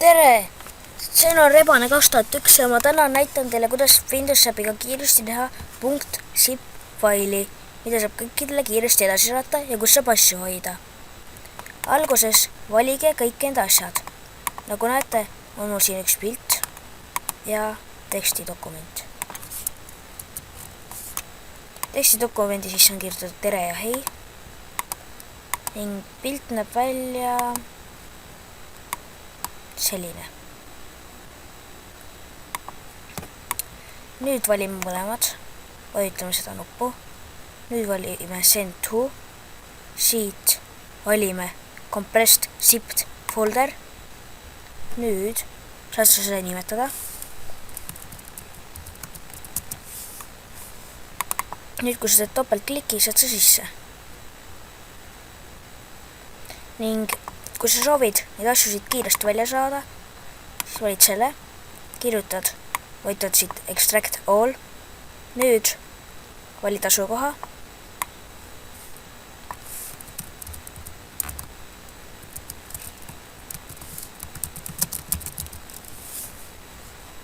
tere! See on Rebane 2001 ja ma täna näitan teile, kuidas Windows Shapiga kiiresti teha .zip faili, mida saab kõikidele kiiresti edasi saata ja kus saab asju hoida. Alguses valige kõik enda asjad. Nagu näete, on mul siin üks pilt ja tekstidokument. Tekstidokumendi sisse on kirjutatud tere ja hei ning pilt näeb välja selline. Nüüd valime mõlemad, vajutame seda nuppu. Nüüd valime send to, siit valime compressed zipped folder. Nüüd saad sa seda nimetada. Nüüd kui sa teed topeltkliki, saad sa sisse. Ning kui sa soovid neid asju siit kiiresti välja saada, siis valid selle, kirjutad, võtad siit extract all. Nüüd valid asukoha.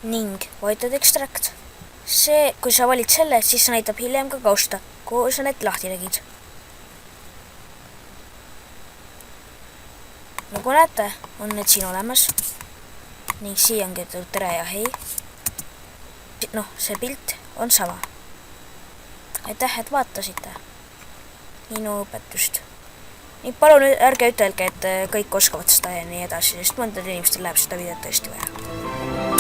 Ning vajutad extract. See, kui sa valid selle, siis sa näitab hiljem ka kausta, kuhu sa need lahti tegid. Nagu näete, on need siin olemas ning siia on kirjutatud tere ja hei. See pilt on sama. Aitäh, et vaatasite minu õpetust. Ning palun ärge ütelge, et kõik oskavad seda ja nii edasi, sest mõndadel inimestel läheb seda videot tõesti vaja.